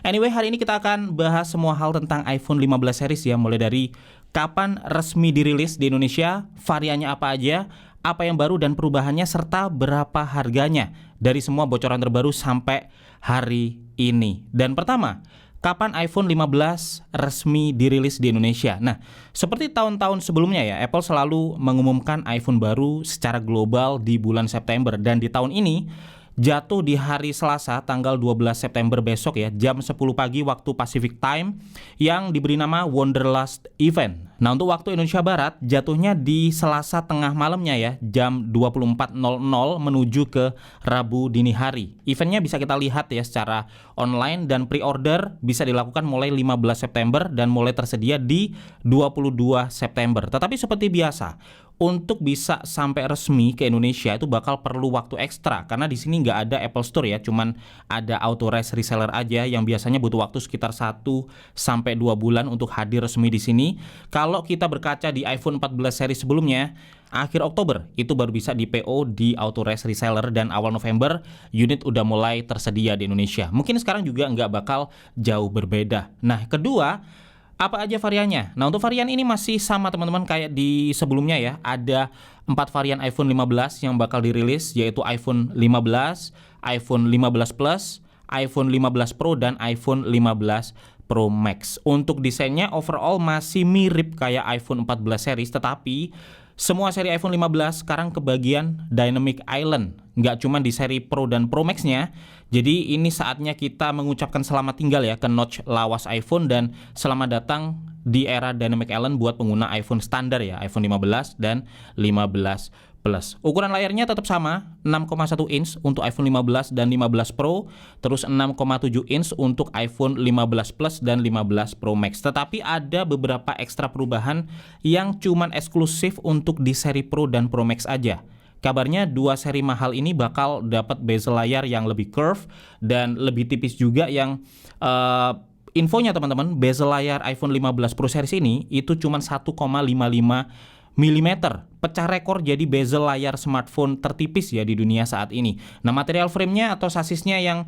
Anyway, hari ini kita akan bahas semua hal tentang iPhone 15 series ya, mulai dari kapan resmi dirilis di Indonesia, variannya apa aja, apa yang baru dan perubahannya, serta berapa harganya dari semua bocoran terbaru sampai hari ini. Dan pertama, kapan iPhone 15 resmi dirilis di Indonesia? Nah, seperti tahun-tahun sebelumnya ya, Apple selalu mengumumkan iPhone baru secara global di bulan September. Dan di tahun ini jatuh di hari Selasa tanggal 12 September besok ya, jam 10 pagi waktu Pacific Time, yang diberi nama Wonderlust Event. Nah, untuk waktu Indonesia Barat jatuhnya di Selasa tengah malamnya ya, jam 24.00 menuju ke Rabu dini hari. Eventnya bisa kita lihat ya secara online, dan pre-order bisa dilakukan mulai 15 September dan mulai tersedia di 22 September. Tetapi seperti biasa, untuk bisa sampai resmi ke Indonesia itu bakal perlu waktu ekstra, karena di sini nggak ada Apple Store ya, cuman ada authorized reseller aja yang biasanya butuh waktu sekitar 1-2 bulan untuk hadir resmi di sini. Kalau kita berkaca di iPhone 14 seri sebelumnya, akhir Oktober itu baru bisa di PO di authorized reseller, dan awal November unit udah mulai tersedia di Indonesia. Mungkin sekarang juga nggak bakal jauh berbeda. Nah, kedua, apa aja variannya? Nah, untuk varian ini masih sama teman-teman kayak di sebelumnya ya. Ada 4 varian iPhone 15 yang bakal dirilis, yaitu iPhone 15, iPhone 15 Plus, iPhone 15 Pro, dan iPhone 15 Pro Max. Untuk desainnya overall masih mirip kayak iPhone 14 series, tetapi semua seri iPhone 15 sekarang kebagian Dynamic Island. Nggak cuma di seri Pro dan Pro Max-nya. Jadi ini saatnya kita mengucapkan selamat tinggal ya ke notch lawas iPhone, dan selamat datang di era Dynamic Island buat pengguna iPhone standar ya, iPhone 15 dan 15 Plus. Ukuran layarnya tetap sama, 6,1 inch untuk iPhone 15 dan 15 Pro, terus 6,7 inch untuk iPhone 15 Plus dan 15 Pro Max. Tetapi ada beberapa ekstra perubahan yang cuman eksklusif untuk di seri Pro dan Pro Max aja. Kabarnya dua seri mahal ini bakal dapat bezel layar yang lebih curve dan lebih tipis juga, yang infonya teman-teman, bezel layar iPhone 15 Pro series ini itu cuma 1,55 mm. Pecah rekor jadi bezel layar smartphone tertipis ya di dunia saat ini. Nah, material framenya atau sasisnya yang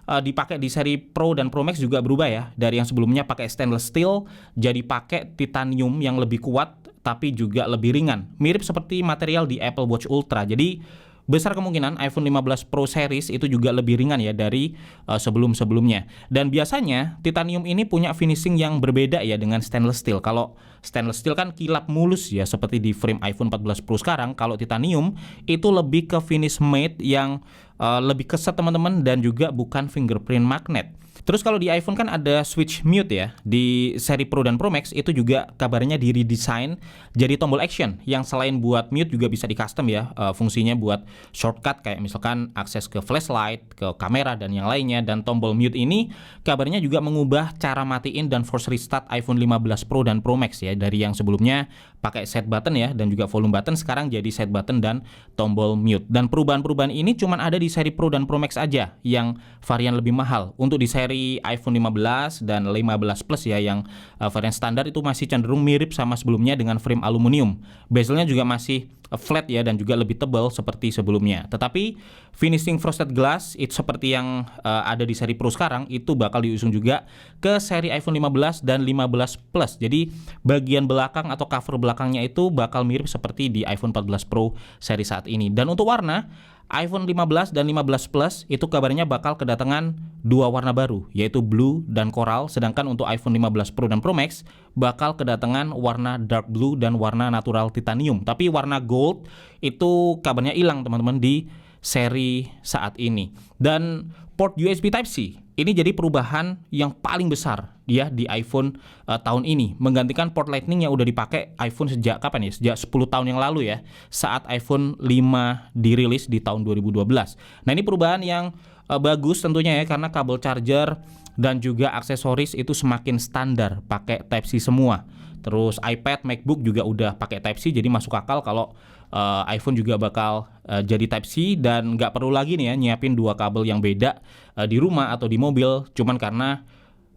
dipakai di seri Pro dan Pro Max juga berubah ya. Dari yang sebelumnya pakai stainless steel jadi pakai titanium yang lebih kuat tapi juga lebih ringan, mirip seperti material di Apple Watch Ultra. Jadi besar kemungkinan iPhone 15 Pro series itu juga lebih ringan ya dari sebelum-sebelumnya. Dan biasanya titanium ini punya finishing yang berbeda ya dengan stainless steel. Kalau stainless steel kan kilap mulus ya seperti di frame iPhone 14 Pro sekarang. Kalau titanium itu lebih ke finish matte yang lebih keset teman-teman, dan juga bukan fingerprint magnet. Terus kalau di iPhone kan ada switch mute ya. Di seri Pro dan Pro Max itu juga kabarnya di redesign jadi tombol action, yang selain buat mute juga bisa di custom ya, fungsinya buat shortcut kayak misalkan akses ke flashlight, ke kamera, dan yang lainnya. Dan tombol mute ini kabarnya juga mengubah cara matiin dan force restart iPhone 15 Pro dan Pro Max ya, dari yang sebelumnya pakai set button ya dan juga volume button, sekarang jadi set button dan tombol mute. Dan perubahan-perubahan ini cuma ada di seri Pro dan Pro Max aja yang varian lebih mahal. Untuk di seri iPhone 15 dan 15 Plus ya, yang varian standar itu masih cenderung mirip sama sebelumnya dengan frame aluminium. Bezelnya juga masih flat ya dan juga lebih tebal seperti sebelumnya. Tetapi finishing frosted glass itu seperti yang ada di seri Pro sekarang itu bakal diusung juga ke seri iPhone 15 dan 15 Plus. Jadi bagian belakang atau cover belakangnya itu bakal mirip seperti di iPhone 14 Pro seri saat ini. Dan untuk warna, iPhone 15 dan 15 Plus itu kabarnya bakal kedatangan dua warna baru, yaitu blue dan coral. Sedangkan untuk iPhone 15 Pro dan Pro Max bakal kedatangan warna dark blue dan warna natural titanium. Tapi warna gold itu kabarnya hilang teman-teman di seri saat ini. Dan port USB Type-C ini jadi perubahan yang paling besar ya di iPhone tahun ini, menggantikan port Lightning yang udah dipakai iPhone sejak kapan ya? Sejak 10 tahun yang lalu ya, saat iPhone 5 dirilis di tahun 2012. Nah, ini perubahan yang bagus tentunya ya, karena kabel charger dan juga aksesoris itu semakin standar pakai Type-C semua. Terus iPad, MacBook juga udah pakai Type-C, jadi masuk akal kalau iPhone juga bakal jadi Type-C, dan nggak perlu lagi nih ya nyiapin dua kabel yang beda di rumah atau di mobil, cuman karena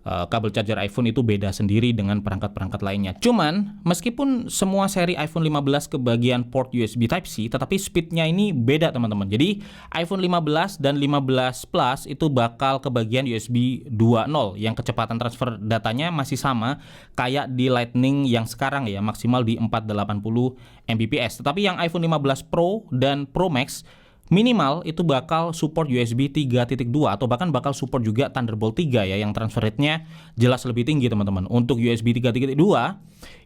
kabel charger iPhone itu beda sendiri dengan perangkat-perangkat lainnya. Cuman meskipun semua seri iPhone 15 kebagian port USB Type-C, tetapi speednya ini beda teman-teman. Jadi iPhone 15 dan 15 Plus itu bakal kebagian USB 2.0 yang kecepatan transfer datanya masih sama kayak di Lightning yang sekarang ya, maksimal di 480 Mbps. Tetapi yang iPhone 15 Pro dan Pro Max minimal itu bakal support USB 3.2 atau bahkan bakal support juga Thunderbolt 3 ya, yang transfer rate-nya jelas lebih tinggi teman-teman. Untuk USB 3.2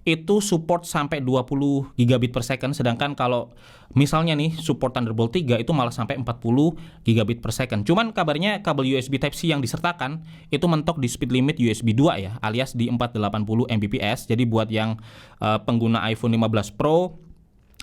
itu support sampai 20 gigabit per second, sedangkan kalau misalnya nih support Thunderbolt 3 itu malah sampai 40 gigabit per second. Cuman kabarnya kabel USB Type-C yang disertakan itu mentok di speed limit USB 2 ya, alias di 480 Mbps. Jadi buat yang pengguna iPhone 15 Pro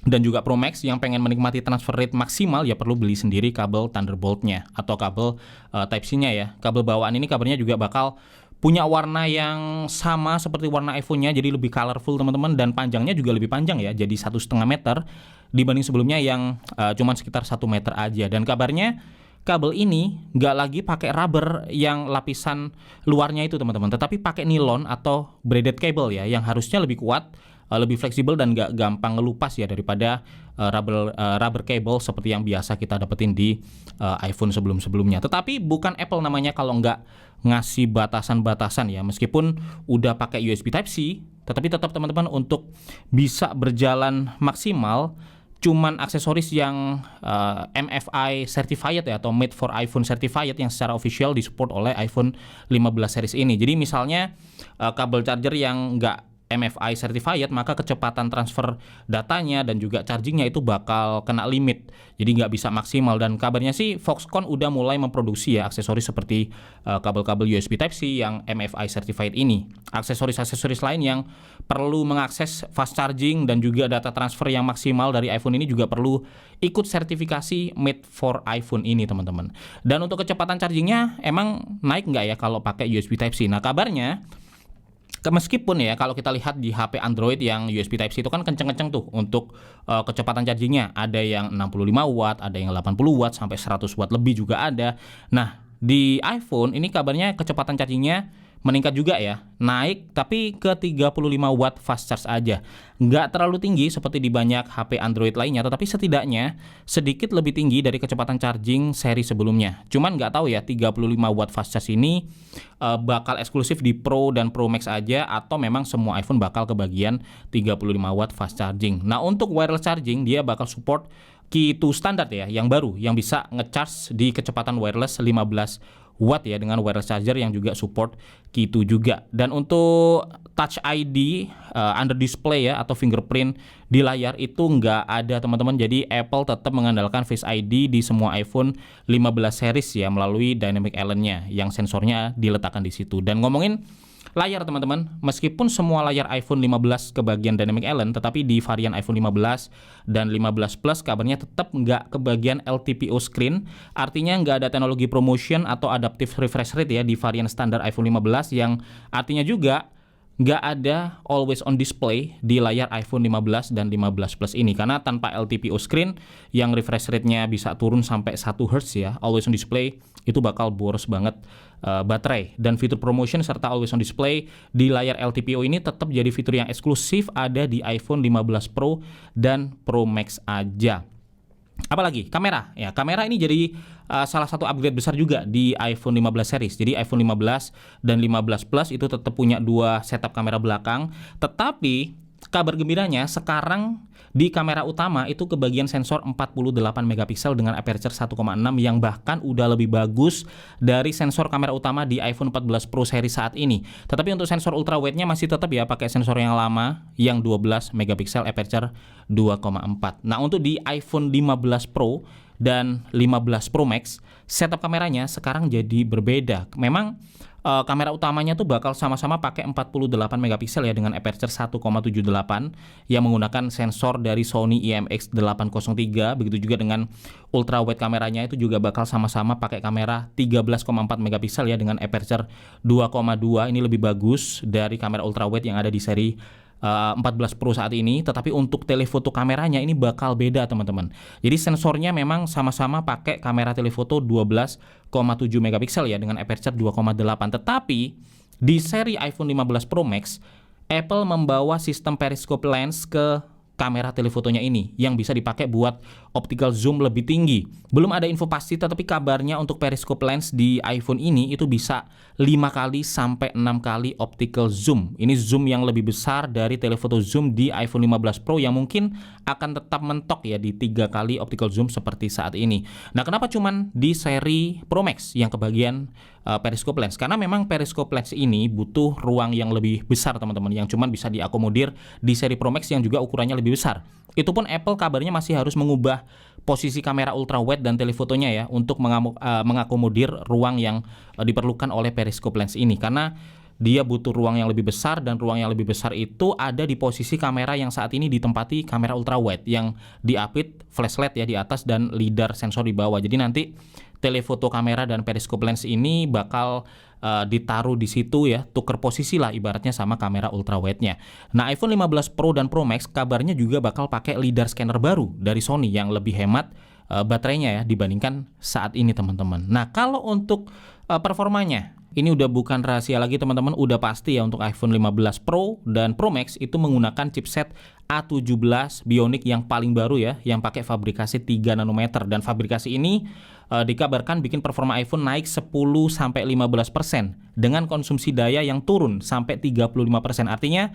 dan juga Pro Max yang pengen menikmati transfer rate maksimal, ya perlu beli sendiri kabel Thunderbolt-nya atau kabel Type-C-nya ya. Kabel bawaan ini kabarnya juga bakal punya warna yang sama seperti warna iPhone-nya, jadi lebih colorful teman-teman, dan panjangnya juga lebih panjang ya, jadi 1,5 meter dibanding sebelumnya yang cuman sekitar 1 meter aja. Dan kabarnya kabel ini nggak lagi pakai rubber yang lapisan luarnya itu teman-teman, tetapi pakai nilon atau braided cable ya, yang harusnya lebih kuat, lebih fleksibel dan nggak gampang ngelupas ya daripada rubber cable seperti yang biasa kita dapetin di iPhone sebelum-sebelumnya. Tetapi bukan Apple namanya kalau nggak ngasih batasan-batasan ya, meskipun udah pakai USB Type-C, tetapi tetap teman-teman untuk bisa berjalan maksimal cuman aksesoris yang MFI certified ya, atau made for iPhone certified yang secara official disupport oleh iPhone 15 series ini. Jadi misalnya kabel charger yang nggak MFI certified, maka kecepatan transfer datanya dan juga chargingnya itu bakal kena limit, jadi nggak bisa maksimal. Dan kabarnya sih Foxconn udah mulai memproduksi ya aksesoris seperti kabel-kabel USB Type-C yang MFI certified ini. Aksesoris-aksesoris lain yang perlu mengakses fast charging dan juga data transfer yang maksimal dari iPhone ini juga perlu ikut sertifikasi made for iPhone ini teman-teman. Dan untuk kecepatan chargingnya emang naik nggak ya kalau pakai USB Type-C? Nah kabarnya meskipun ya kalau kita lihat di HP Android yang USB Type-C itu kan kenceng-kenceng tuh untuk kecepatan chargingnya, ada yang 65 watt, ada yang 80 watt, sampai 100 watt lebih juga ada. Nah di iPhone ini kabarnya kecepatan chargingnya meningkat juga ya, naik tapi ke 35 watt fast charge aja. Nggak terlalu tinggi seperti di banyak HP Android lainnya, tetapi setidaknya sedikit lebih tinggi dari kecepatan charging seri sebelumnya. Cuman nggak tahu ya 35 watt fast charge ini bakal eksklusif di Pro dan Pro Max aja, atau memang semua iPhone bakal kebagian 35 watt fast charging. Nah untuk wireless charging dia bakal support Qi2 standar ya, yang baru, yang bisa ngecharge di kecepatan wireless 15 watt ya, dengan wireless charger yang juga support Qi2 juga. Dan untuk Touch ID under display ya, atau fingerprint di layar itu nggak ada teman-teman. Jadi Apple tetap mengandalkan Face ID di semua iPhone 15 series ya, melalui Dynamic Island-nya yang sensornya diletakkan di situ. Dan ngomongin layar teman-teman, meskipun semua layar iPhone 15 kebagian Dynamic Island, tetapi di varian iPhone 15 dan 15 Plus kabarnya tetap nggak kebagian LTPO screen. Artinya nggak ada teknologi ProMotion atau Adaptive Refresh Rate ya di varian standar iPhone 15, yang artinya juga nggak ada always on display di layar iPhone 15 dan 15 Plus ini, karena tanpa LTPO screen yang refresh rate-nya bisa turun sampai 1 Hz ya, always on display itu bakal boros banget baterai. Dan fitur ProMotion serta always on display di layar LTPO ini tetap jadi fitur yang eksklusif ada di iPhone 15 Pro dan Pro Max aja. Apalagi kamera ya, kamera ini jadi salah satu upgrade besar juga di iPhone 15 series. Jadi iPhone 15 dan 15 Plus itu tetap punya 2 setup kamera belakang, tetapi kabar gembiranya sekarang di kamera utama itu kebagian sensor 48 megapiksel dengan aperture 1,6 yang bahkan udah lebih bagus dari sensor kamera utama di iPhone 14 Pro seri saat ini. Tetapi untuk sensor ultra wide-nya masih tetap ya pakai sensor yang lama yang 12 megapiksel aperture 2,4. Nah, untuk di iPhone 15 Pro dan 15 Pro Max, setup kameranya sekarang jadi berbeda. Memang kamera utamanya tuh bakal sama-sama pakai 48 megapiksel ya dengan aperture 1,78 yang menggunakan sensor dari Sony IMX803. Begitu juga dengan ultra wide kameranya itu juga bakal sama-sama pakai kamera 13,4 megapiksel ya dengan aperture 2,2. Ini lebih bagus dari kamera ultra wide yang ada di seri 14 Pro saat ini. Tetapi untuk telefoto kameranya ini bakal beda teman-teman. Jadi sensornya memang sama-sama pakai kamera telefoto 12,7 megapiksel ya dengan aperture 2,8. Tetapi Di seri iPhone 15 Pro Max, Apple membawa sistem periscope lens ke kamera telefotonya ini yang bisa dipakai buat optical zoom lebih tinggi. Belum ada info pasti, tetapi kabarnya untuk periscope lens di iPhone ini itu bisa 5 kali sampai 6 kali optical zoom. Ini zoom yang lebih besar dari telephoto zoom di iPhone 15 Pro yang mungkin akan tetap mentok ya di 3 kali optical zoom seperti saat ini. Nah, kenapa cuman di seri Pro Max yang kebagian periscope lens? Karena memang periscope lens ini butuh ruang yang lebih besar teman-teman, yang cuman bisa diakomodir di seri Pro Max yang juga ukurannya lebih besar. Itu pun Apple kabarnya masih harus mengubah posisi kamera ultra wide dan telefotonya ya untuk mengakomodir ruang yang diperlukan oleh periscope lens ini, karena dia butuh ruang yang lebih besar, dan ruang yang lebih besar itu ada di posisi kamera yang saat ini ditempati kamera ultra wide yang diapit flashlight ya di atas dan lidar sensor di bawah. Jadi nanti telefoto kamera dan periscope lens ini bakal ditaruh di situ ya, tuker posisi lah ibaratnya sama kamera ultra wide-nya. Nah, iPhone 15 Pro dan Pro Max kabarnya juga bakal pakai lidar scanner baru dari Sony yang lebih hemat baterainya ya dibandingkan saat ini teman-teman. Nah, kalau untuk performanya, ini udah bukan rahasia lagi teman-teman, udah pasti ya untuk iPhone 15 Pro dan Pro Max itu menggunakan chipset A17 Bionic yang paling baru ya, yang pakai fabrikasi 3 nanometer, dan fabrikasi ini dikabarkan bikin performa iPhone naik 10-15% dengan konsumsi daya yang turun sampai 35%. Artinya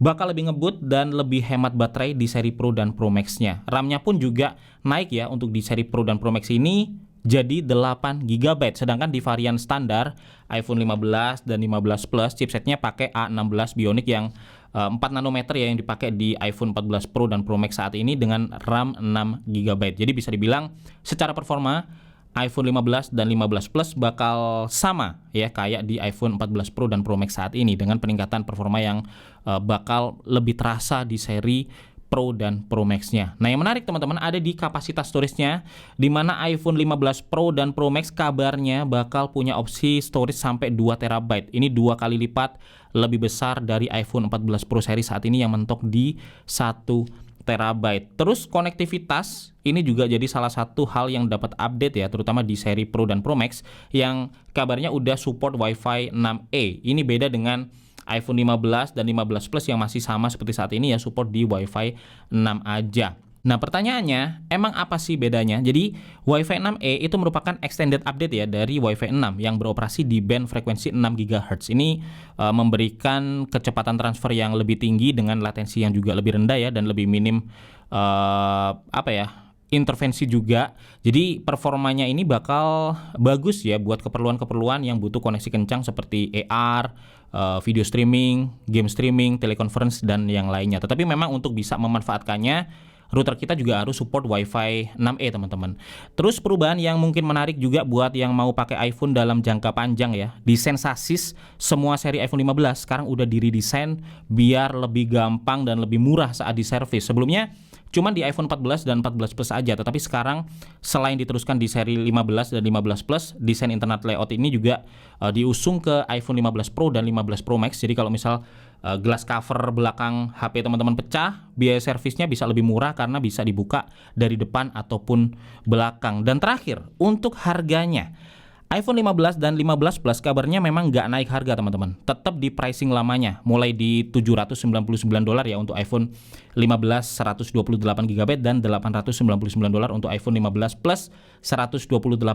bakal lebih ngebut dan lebih hemat baterai di seri Pro dan Pro Max-nya. RAM-nya pun juga naik ya untuk di seri Pro dan Pro Max ini jadi 8 GB, sedangkan di varian standar iPhone 15 dan 15 Plus chipsetnya pakai A16 Bionic yang 4 nanometer ya yang dipakai di iPhone 14 Pro dan Pro Max saat ini dengan RAM 6 GB. Jadi bisa dibilang secara performa iPhone 15 dan 15 Plus bakal sama ya kayak di iPhone 14 Pro dan Pro Max saat ini, dengan peningkatan performa yang bakal lebih terasa di seri Pro dan Pro Max-nya. Nah, yang menarik teman-teman ada di kapasitas storage-nya, di mana iPhone 15 Pro dan Pro Max kabarnya bakal punya opsi storage sampai 2 TB. Ini 2 kali lipat lebih besar dari iPhone 14 Pro seri saat ini yang mentok di 1 TB. Terus konektivitas ini juga jadi salah satu hal yang dapat update ya, terutama di seri Pro dan Pro Max yang kabarnya udah support Wi-Fi 6E. Ini beda dengan iPhone 15 dan 15 Plus yang masih sama seperti saat ini ya, support di Wi-Fi 6 aja. Nah, pertanyaannya, emang apa sih bedanya? Jadi, Wi-Fi 6E itu merupakan extended update ya dari Wi-Fi 6 yang beroperasi di band frekuensi 6 GHz. Ini memberikan kecepatan transfer yang lebih tinggi dengan latensi yang juga lebih rendah ya, dan lebih minim intervensi juga. Jadi performanya ini bakal bagus ya buat keperluan-keperluan yang butuh koneksi kencang seperti AR, video streaming, game streaming, teleconference, dan yang lainnya. Tetapi memang untuk bisa memanfaatkannya, router kita juga harus support Wi-Fi 6E teman-teman. Terus perubahan yang mungkin menarik juga buat yang mau pakai iPhone dalam jangka panjang ya, desain sasis semua seri iPhone 15 sekarang udah diredesain biar lebih gampang dan lebih murah saat diservis. Sebelumnya cuman di iPhone 14 dan 14 Plus aja, tetapi sekarang selain diteruskan di seri 15 dan 15 Plus, desain internet layout ini juga diusung ke iPhone 15 Pro dan 15 Pro Max. Jadi kalau misal glass cover belakang HP teman-teman pecah, biaya servisnya bisa lebih murah karena bisa dibuka dari depan ataupun belakang. Dan terakhir, untuk harganya, iPhone 15 dan 15 Plus kabarnya memang nggak naik harga teman-teman, tetap di pricing lamanya, mulai di $799 ya untuk iPhone 15 128 GB dan $899 untuk iPhone 15 Plus 128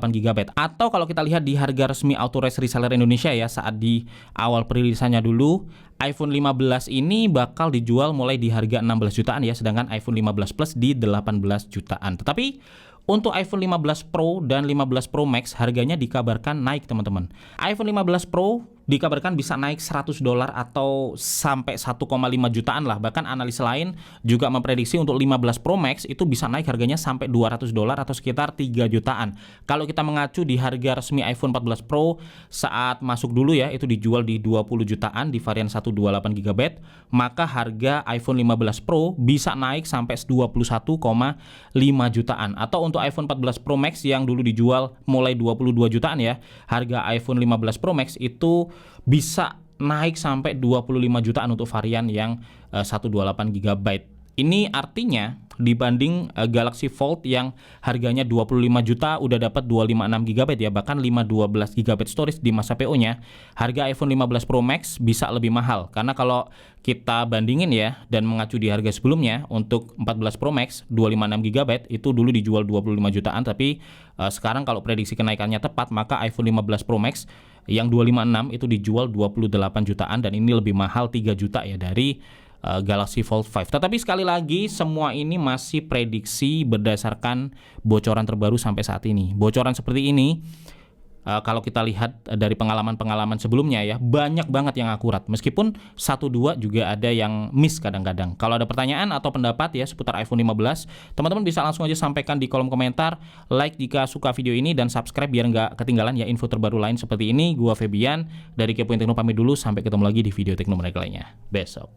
GB. Atau kalau kita lihat di harga resmi Authorized Reseller Indonesia ya, saat di awal perilisannya dulu, iPhone 15 ini bakal dijual mulai di harga 16 jutaan ya, sedangkan iPhone 15 Plus di 18 jutaan. Tetapi untuk iPhone 15 Pro dan 15 Pro Max harganya dikabarkan naik teman-teman. iPhone 15 Pro dikabarkan bisa naik $100 atau sampai 1,5 jutaan lah. Bahkan analis lain juga memprediksi untuk 15 Pro Max itu bisa naik harganya sampai $200 atau sekitar 3 jutaan. Kalau kita mengacu di harga resmi iPhone 14 Pro saat masuk dulu ya, itu dijual di 20 jutaan di varian 128 GB, maka harga iPhone 15 Pro bisa naik sampai 21,5 jutaan. Atau untuk iPhone 14 Pro Max yang dulu dijual mulai 22 jutaan ya, harga iPhone 15 Pro Max itu bisa naik sampai 25 jutaan untuk varian yang 128 GB. Ini artinya dibanding Galaxy Fold yang harganya 25 juta udah dapat 256 GB ya, bahkan 512 GB storage di masa PO-nya, harga iPhone 15 Pro Max bisa lebih mahal. Karena kalau kita bandingin ya dan mengacu di harga sebelumnya, untuk 14 Pro Max 256 GB itu dulu dijual 25 jutaan, tapi sekarang kalau prediksi kenaikannya tepat, maka iPhone 15 Pro Max yang 256 itu dijual 28 jutaan, dan ini lebih mahal 3 juta ya dari Galaxy Fold 5. Tetapi sekali lagi semua ini masih prediksi berdasarkan bocoran terbaru sampai saat ini. Bocoran seperti ini kalau kita lihat dari pengalaman-pengalaman sebelumnya ya, banyak banget yang akurat. Meskipun 1-2 juga ada yang miss kadang-kadang. Kalau ada pertanyaan atau pendapat ya seputar iPhone 15, teman-teman bisa langsung aja sampaikan di kolom komentar. Like jika suka video ini dan subscribe biar nggak ketinggalan ya info terbaru lain seperti ini. Gua Febian dari Kepoin Tekno pamit dulu, sampai ketemu lagi di video Tekno menarik lainnya besok.